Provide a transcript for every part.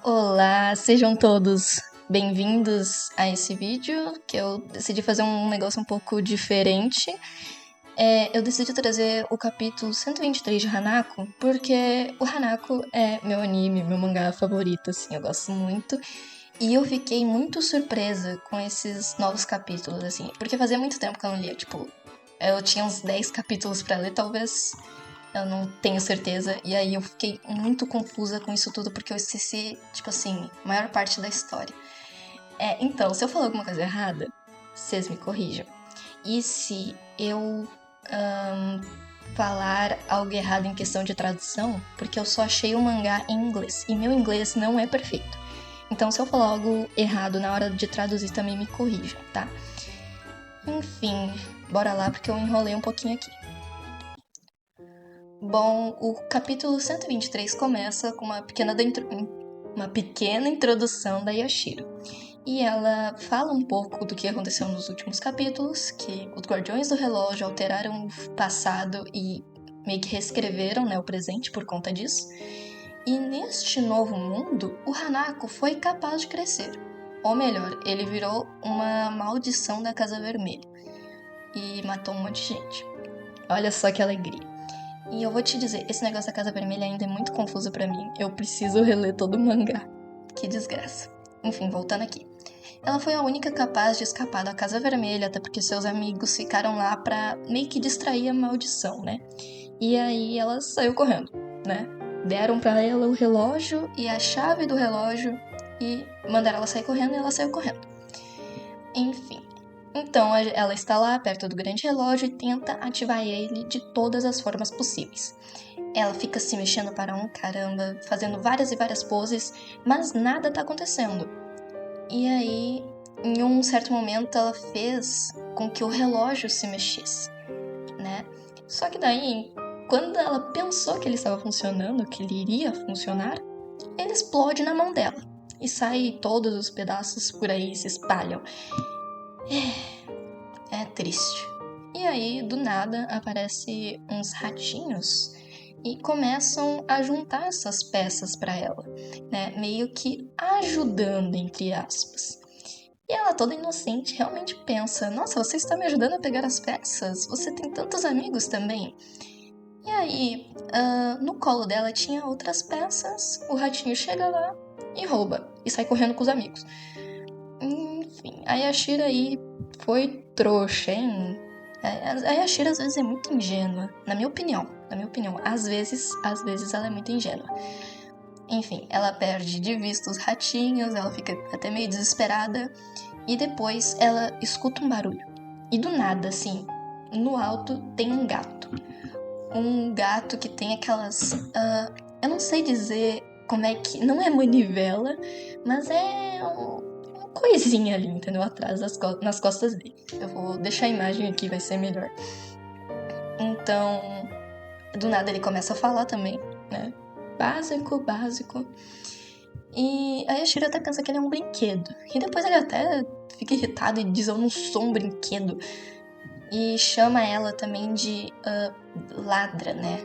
Olá, sejam todos bem-vindos a esse vídeo, que eu decidi fazer um negócio um pouco diferente. Eu decidi trazer o capítulo 123 de Hanako, porque o Hanako é meu anime, meu mangá favorito, assim, eu gosto muito. E eu fiquei muito surpresa com esses novos capítulos, assim, porque fazia muito tempo que eu não lia, tipo, eu tinha uns 10 capítulos pra ler, talvez. Eu não tenho certeza. E aí eu fiquei muito confusa com isso tudo, porque eu esqueci, tipo assim, a maior parte da história. Então, se eu falar alguma coisa errada, vocês me corrijam. E se eu falar algo errado em questão de tradução, porque eu só achei o mangá em inglês. E meu inglês não é perfeito. Então, se eu falar algo errado na hora de traduzir, também me corrijam, tá? Enfim, bora lá, porque eu enrolei um pouquinho aqui. Bom, o capítulo 123 começa com uma pequena introdução da Yashiro. E ela fala um pouco do que aconteceu nos últimos capítulos, que os Guardiões do Relógio alteraram o passado e meio que reescreveram, né, o presente por conta disso. E neste novo mundo, o Hanako foi capaz de crescer. Ou melhor, ele virou uma maldição da Casa Vermelha e matou um monte de gente. Olha só que alegria. E eu vou te dizer, esse negócio da Casa Vermelha ainda é muito confuso pra mim. Eu preciso reler todo o mangá. Que desgraça. Enfim, voltando aqui. Ela foi a única capaz de escapar da Casa Vermelha, até porque seus amigos ficaram lá pra meio que distrair a maldição, né? E aí ela saiu correndo, né? Deram pra ela o relógio e a chave do relógio e mandaram ela sair correndo e ela saiu correndo. Enfim. Então ela está lá perto do grande relógio e tenta ativar ele de todas as formas possíveis. Ela fica se mexendo para um caramba, fazendo várias e várias poses, mas nada tá acontecendo. E aí, em um certo momento, ela fez com que o relógio se mexesse, né? Só que daí, quando ela pensou que ele estava funcionando, que ele iria funcionar, ele explode na mão dela. E sai todos os pedaços por aí, se espalham. É triste. E aí, do nada, aparece uns ratinhos e começam a juntar essas peças para ela, né? Meio que ajudando, entre aspas. E ela, toda inocente, realmente pensa: nossa, você está me ajudando a pegar as peças? Você tem tantos amigos também. E aí, no colo dela tinha outras peças, o ratinho chega lá e rouba, e sai correndo com os amigos. Enfim, a Yashira aí foi trouxa, hein? A Yashira às vezes é muito ingênua, na minha opinião. Às vezes ela é muito ingênua. Enfim, ela perde de vista os ratinhos, ela fica até meio desesperada. E depois ela escuta um barulho. E do nada, assim, no alto tem um gato. Um gato que tem aquelas... eu não sei dizer como é que... Não é manivela, mas é uma coisinha ali, entendeu? Atrás nas costas dele. Eu vou deixar a imagem aqui, vai ser melhor. Então, do nada ele começa a falar também, né? Básico. E aí a Shira até pensa que ele é um brinquedo. E depois ele até fica irritado e diz: eu não sou um brinquedo. E chama ela também de ladra, né?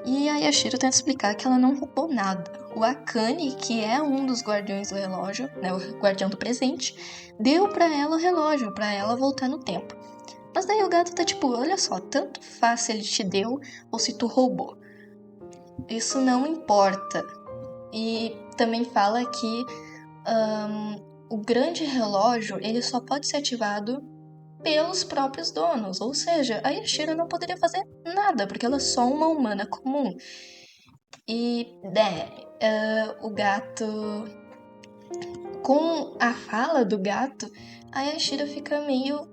E aí a Shira tenta explicar que ela não roubou nada. O Akane, que é um dos guardiões do relógio, né, o guardião do presente, deu pra ela o relógio, pra ela voltar no tempo. Mas daí o gato tá tipo: olha só, tanto faz se ele te deu ou se tu roubou. Isso não importa. E também fala que o grande relógio ele só pode ser ativado pelos próprios donos, ou seja, a Yashira não poderia fazer nada, porque ela é só uma humana comum. E, o gato... Com a fala do gato, a Yashira fica meio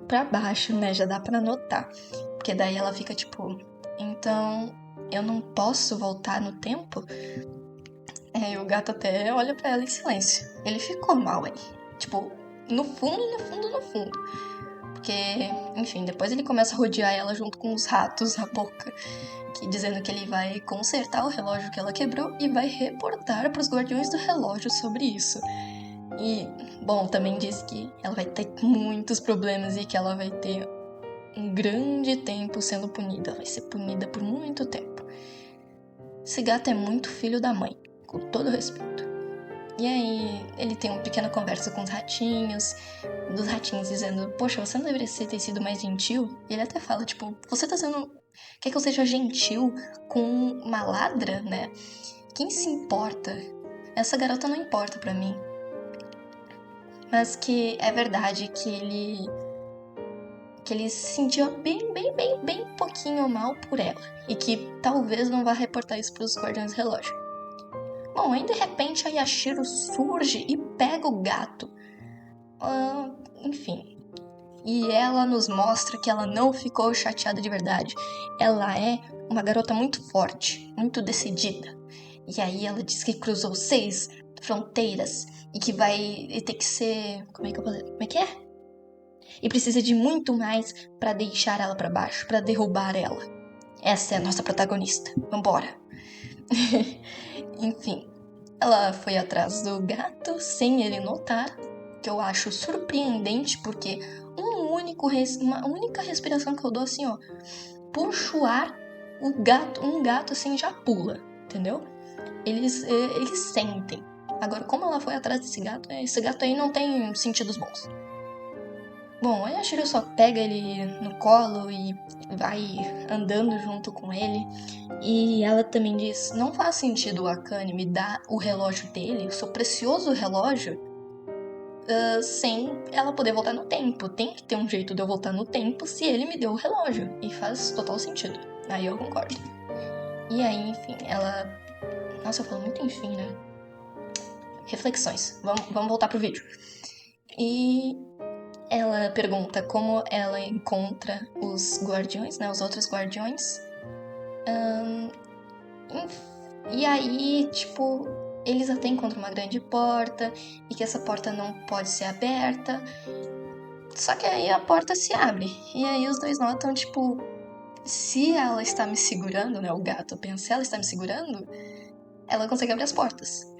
pra baixo, né? Já dá pra notar. Porque daí ela fica tipo... Então, eu não posso voltar no tempo? E o gato até olha pra ela em silêncio. Ele ficou mal aí. Tipo, no fundo. Porque, enfim, depois ele começa a rodear ela junto com os ratos à boca, dizendo que ele vai consertar o relógio que ela quebrou e vai reportar para os guardiões do relógio sobre isso. E, bom, também diz que ela vai ter muitos problemas e que ela vai ter um grande tempo sendo punida. Ela vai ser punida por muito tempo. Esse gato é muito filho da mãe, com todo respeito. E aí ele tem uma pequena conversa com os ratinhos, dos ratinhos dizendo, poxa, você não deveria ter sido mais gentil? E ele até fala, tipo, você tá sendo... Quer que eu seja gentil com uma ladra, né? Quem se importa? Essa garota não importa pra mim. Mas que é verdade que ele se sentia bem pouquinho mal por ela. E que talvez não vá reportar isso pros Guardiões do Relógio. Bom, aí de repente a Yashiro surge e pega o gato. Enfim. E ela nos mostra que ela não ficou chateada de verdade. Ela é uma garota muito forte, muito decidida. E aí ela diz que cruzou 6 fronteiras e que vai ter que ser... Como é que é? E precisa de muito mais pra deixar ela pra baixo, pra derrubar ela. Essa é a nossa protagonista. Vambora. Enfim, ela foi atrás do gato sem ele notar, que eu acho surpreendente, porque uma única respiração que eu dou assim, ó, puxo o ar, um gato assim já pula, entendeu? Eles sentem. Agora, como ela foi atrás desse gato, esse gato aí não tem sentidos bons. Bom, aí a Shiro só pega ele no colo e vai andando junto com ele. E ela também diz, não faz sentido o Akane me dar o relógio dele, o seu precioso relógio, sem ela poder voltar no tempo. Tem que ter um jeito de eu voltar no tempo se ele me deu o relógio. E faz total sentido. Aí eu concordo. E aí, enfim, ela... Nossa, eu falo muito enfim, né? Reflexões. Vamos voltar pro vídeo. E ela pergunta como ela encontra os guardiões, né? Os outros guardiões. E aí, tipo, eles até encontram uma grande porta e que essa porta não pode ser aberta. Só que aí a porta se abre. E aí os dois notam, tipo, se ela está me segurando, né? O gato pensa, se ela está me segurando, ela consegue abrir as portas.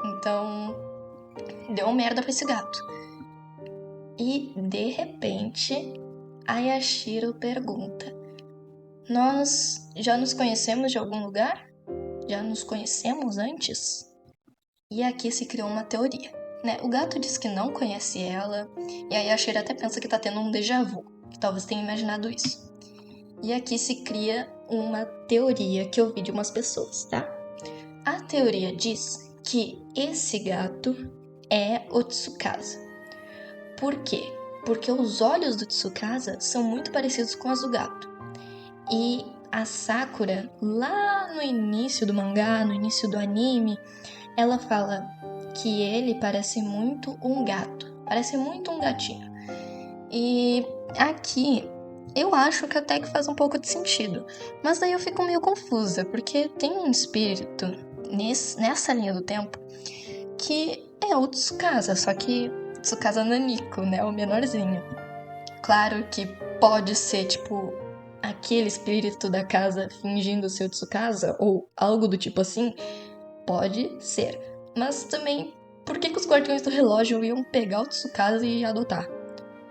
Então, deu merda pra esse gato. E, de repente, a Yashiro pergunta, nós já nos conhecemos de algum lugar? Já nos conhecemos antes? E aqui se criou uma teoria, né? O gato diz que não conhece ela, e a Yashiro até pensa que tá tendo um déjà vu, que talvez tenha imaginado isso. E aqui se cria uma teoria que eu vi de umas pessoas, tá? A teoria diz que esse gato é o Tsukasa. Por quê? Porque os olhos do Tsukasa são muito parecidos com os do gato. E a Sakura, lá no início do mangá, no início do anime, ela fala que ele parece muito um gato. Parece muito um gatinho. E aqui, eu acho que até que faz um pouco de sentido. Mas daí eu fico meio confusa, porque tem um espírito nessa linha do tempo que é o Tsukasa, só que Tsukasa Naniko, né? O menorzinho. Claro que pode ser, tipo, aquele espírito da casa fingindo ser o Tsukasa, ou algo do tipo assim. Pode ser. Mas também, por que os Guardiões do Relógio iam pegar o Tsukasa e adotar?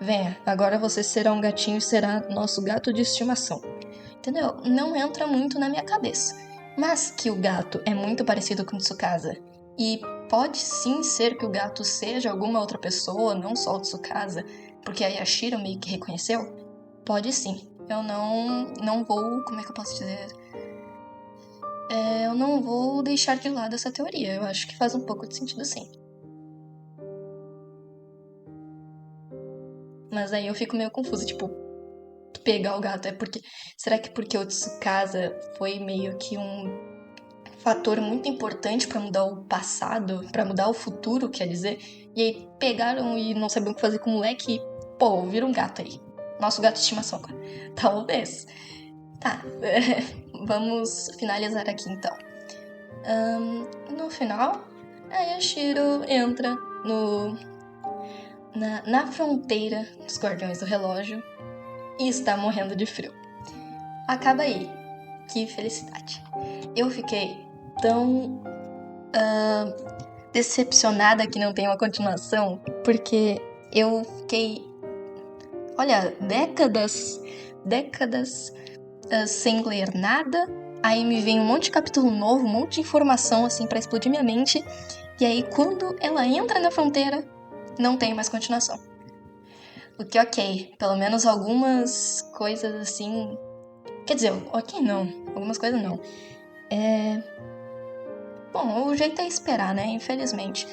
Venha, agora você será um gatinho e será nosso gato de estimação. Entendeu? Não entra muito na minha cabeça. Mas que o gato é muito parecido com o Tsukasa e pode sim ser que o gato seja alguma outra pessoa, não só o Tsukasa, porque a Yashiro meio que reconheceu? Pode sim. Eu não vou... Como é que eu posso dizer? Eu não vou deixar de lado essa teoria. Eu acho que faz um pouco de sentido sim. Mas aí eu fico meio confusa, tipo... Pegar o gato é porque... Será que porque o Tsukasa foi meio que um fator muito importante pra mudar o passado, pra mudar o futuro, quer dizer? E aí pegaram e não sabiam o que fazer com o moleque e... Pô, vira um gato aí. Nosso gato de estimação. Talvez. Tá, vamos finalizar aqui então. No final, a Yashiro entra na fronteira dos Guardiões do Relógio e está morrendo de frio. Acaba aí. Que felicidade. Eu fiquei tão decepcionada que não tem uma continuação, porque eu fiquei, olha, décadas sem ler nada. Aí me vem um monte de capítulo novo, um monte de informação assim pra explodir minha mente. E aí, quando ela entra na fronteira, não tem mais continuação. O que, ok, pelo menos algumas coisas assim... Quer dizer, ok não, algumas coisas não. Bom, o jeito é esperar, né? Infelizmente.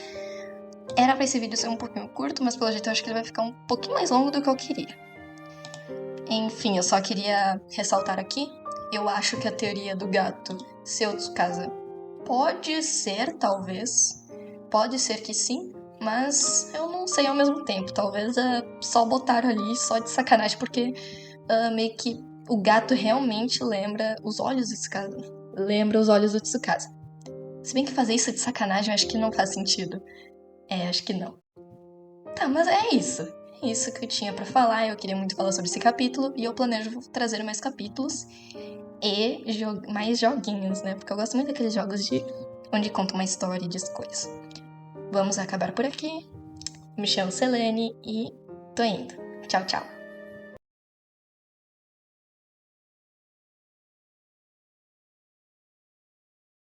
Era pra esse vídeo ser um pouquinho curto, mas pelo jeito eu acho que ele vai ficar um pouquinho mais longo do que eu queria. Enfim, eu só queria ressaltar aqui. Eu acho que a teoria do gato ser o Tsukasa pode ser, talvez. Pode ser que sim, mas eu não sei ao mesmo tempo. Talvez só botaram ali só de sacanagem, porque meio que o gato realmente lembra os olhos do Tsukasa. Lembra os olhos do Tsukasa. Se bem que fazer isso de sacanagem eu acho que não faz sentido. Acho que não. Tá, mas é isso. É isso que eu tinha pra falar. Eu queria muito falar sobre esse capítulo e eu planejo trazer mais capítulos e mais joguinhos, né? Porque eu gosto muito daqueles jogos onde conta uma história e diz coisas. Vamos acabar por aqui. Me chamo Selene e tô indo. Tchau, tchau.